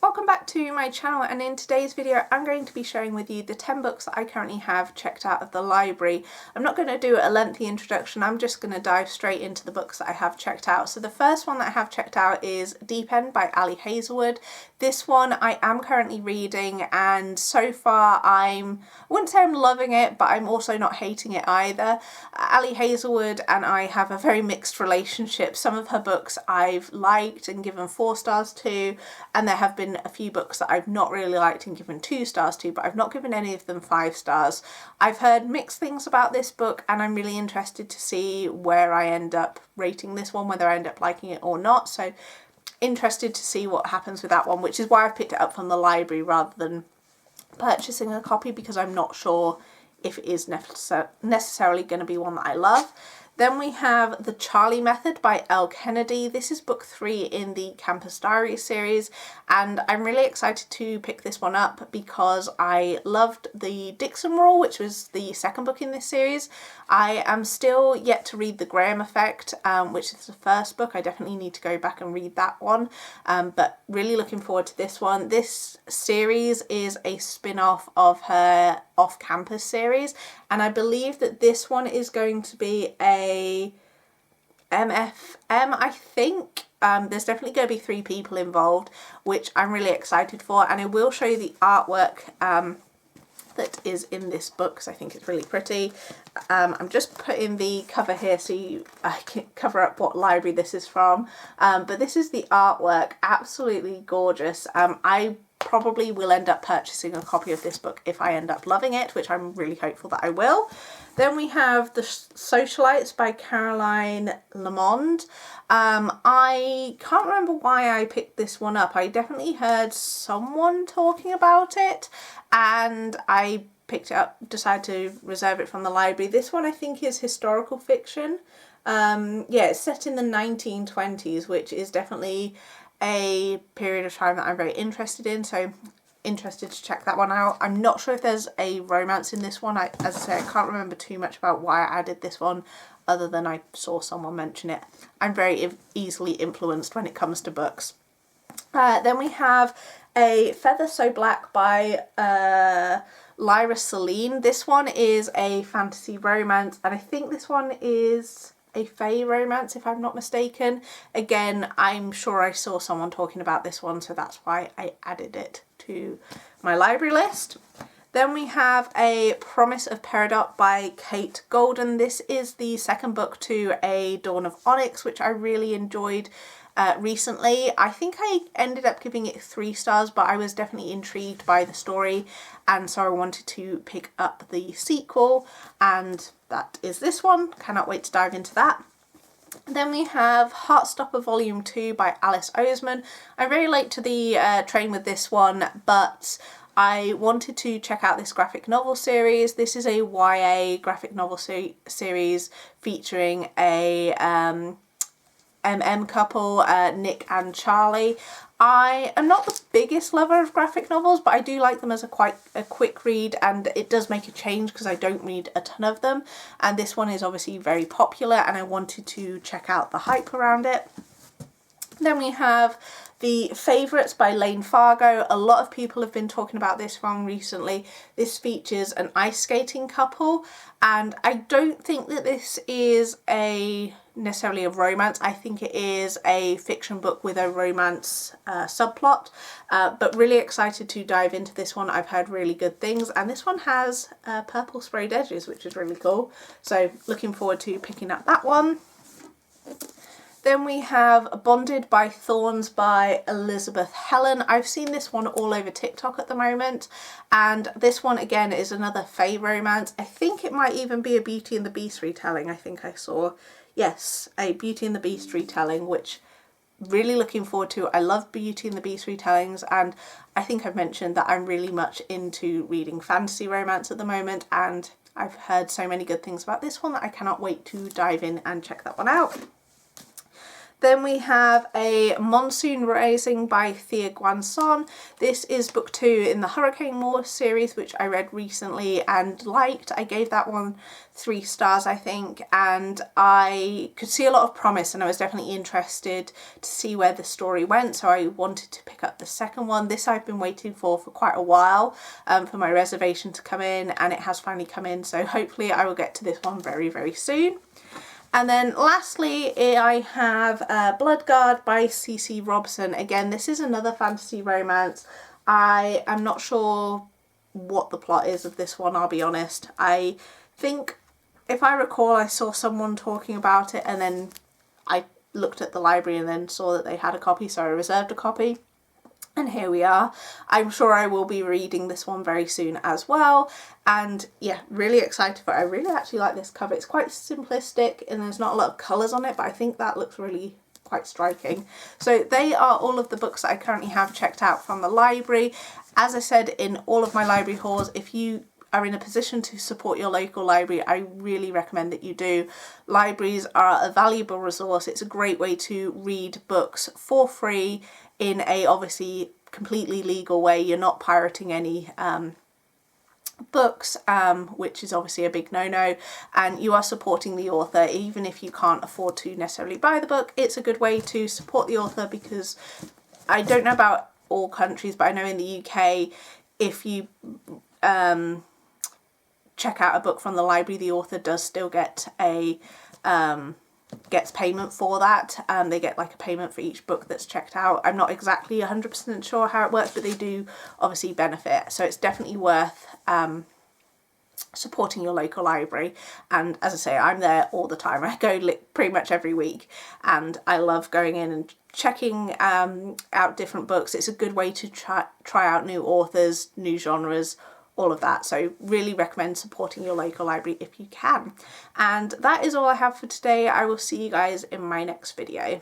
Welcome back to my channel, and in today's video I'm going to be sharing with you the 10 books that I currently have checked out of the library. I'm not going to do a lengthy introduction, I'm just going to dive straight into the books that I have checked out. So the first one that I have checked out is Deep End by Ali Hazelwood. This one I am currently reading, and so far I wouldn't say I'm loving it, but I'm also not hating it either. Ali Hazelwood and I have a very mixed relationship. Some of her books I've liked and given 4 stars to, and there have been a few books that I've not really liked and given 2 stars to, but I've not given any of them 5 stars. I've heard mixed things about this book, and I'm really interested to see where I end up rating this one, whether I end up liking it or not. So interested to see what happens with that one, which is why I've picked it up from the library rather than purchasing a copy, because I'm not sure if it is necessarily going to be one that I love. Then we have The Charlie Method by Elle Kennedy. This is book 3 in the Campus Diaries series, and I'm really excited to pick this one up because I loved The Dixon Rule, which was the second book in this series. I am still yet to read The Graham Effect, which is the first book. I definitely need to go back and read that one, but really looking forward to this one. This series is a spin-off of her off-campus series, and I believe that this one is going to be a MFM, I think. There's definitely going to be 3 people involved, which I'm really excited for, and I will show you the artwork that is in this book because I think it's really pretty. I'm just putting the cover here so I can cover up what library this is from, but this is the artwork. Absolutely gorgeous. I probably will end up purchasing a copy of this book if I end up loving it, which I'm really hopeful that I will. Then we have The Socialites by Caroline Lamond. I can't remember why I picked this one up. I definitely heard someone talking about it and I picked it up, decided to reserve it from the library. This one I think is historical fiction. Yeah, it's set in the 1920s, which is definitely a period of time that I'm very interested in, so interested to check that one out. I'm not sure if there's a romance in this one. As I say, I can't remember too much about why I added this one other than I saw someone mention it. I'm very easily influenced when it comes to books. Then we have A Feather So Black by Lyra Celine. This one is a fantasy romance, and I think this one is a fae romance if I'm not mistaken. Again, I'm sure I saw someone talking about this one, so that's why I added it to my library list. Then we have A Promise of Peridot by Kate Golden. This is the second book to A Dawn of Onyx, which I really enjoyed recently. I think I ended up giving it 3 stars, but I was definitely intrigued by the story, and so I wanted to pick up the sequel, and that is this one. Cannot wait to dive into that. Then we have Heartstopper Volume 2 by Alice Oseman. I'm very late to the train with this one, but I wanted to check out this graphic novel series. This is a YA graphic novel series featuring a MM couple, Nick and Charlie. I am not the biggest lover of graphic novels, but I do like them as quite a quick read, and it does make a change because I don't read a ton of them, and this one is obviously very popular and I wanted to check out the hype around it. Then we have The Favourites by Lane Fargo. A lot of people have been talking about this one recently. This features an ice skating couple, and I don't think that this is necessarily a romance. I think it is a fiction book with a romance subplot, but really excited to dive into this one. I've heard really good things, and this one has purple sprayed edges, which is really cool, so looking forward to picking up that one. Then we have Bonded by Thorns by Elizabeth Helen. I've seen this one all over TikTok at the moment, and this one again is another fae romance. I think it might even be a Beauty and the Beast retelling. I think I saw, yes, a Beauty and the Beast retelling, which really looking forward to. I love Beauty and the Beast retellings, and I think I've mentioned that I'm really much into reading fantasy romance at the moment, and I've heard so many good things about this one that I cannot wait to dive in and check that one out. Then we have a Monsoon Rising by Thea Guanson. This is book 2 in the Hurricane War series, which I read recently and liked. I gave that one 3 stars, I think, and I could see a lot of promise, and I was definitely interested to see where the story went, so I wanted to pick up the second one. This I've been waiting for quite a while for my reservation to come in, and it has finally come in, so hopefully I will get to this one very, very soon. And then lastly, I have Bloodguard by CC Robson. Again, this is another fantasy romance. I am not sure what the plot is of this one, I'll be honest. I think, if I recall, I saw someone talking about it, and then I looked at the library and then saw that they had a copy, so I reserved a copy. And here we are. I'm sure I will be reading this one very soon as well. And yeah, really excited for it. I really actually like this cover. It's quite simplistic and there's not a lot of colours on it, but I think that looks really quite striking. So they are all of the books that I currently have checked out from the library. As I said in all of my library hauls, if you are in a position to support your local library, I really recommend that you do. Libraries are a valuable resource. It's a great way to read books for free in a obviously completely legal way. You're not pirating any books, which is obviously a big no-no, and you are supporting the author. Even if you can't afford to necessarily buy the book, it's a good way to support the author, because I don't know about all countries, but I know in the UK, if you check out a book from the library, the author does still get a gets payment for that. They get like a payment for each book that's checked out. I'm not exactly 100% sure how it works, but they do obviously benefit. So it's definitely worth supporting your local library. And as I say, I'm there all the time. I go pretty much every week, and I love going in and checking out different books. It's a good way to try out new authors, new genres, all of that. So really recommend supporting your local library if you can. And that is all I have for today. I will see you guys in my next video.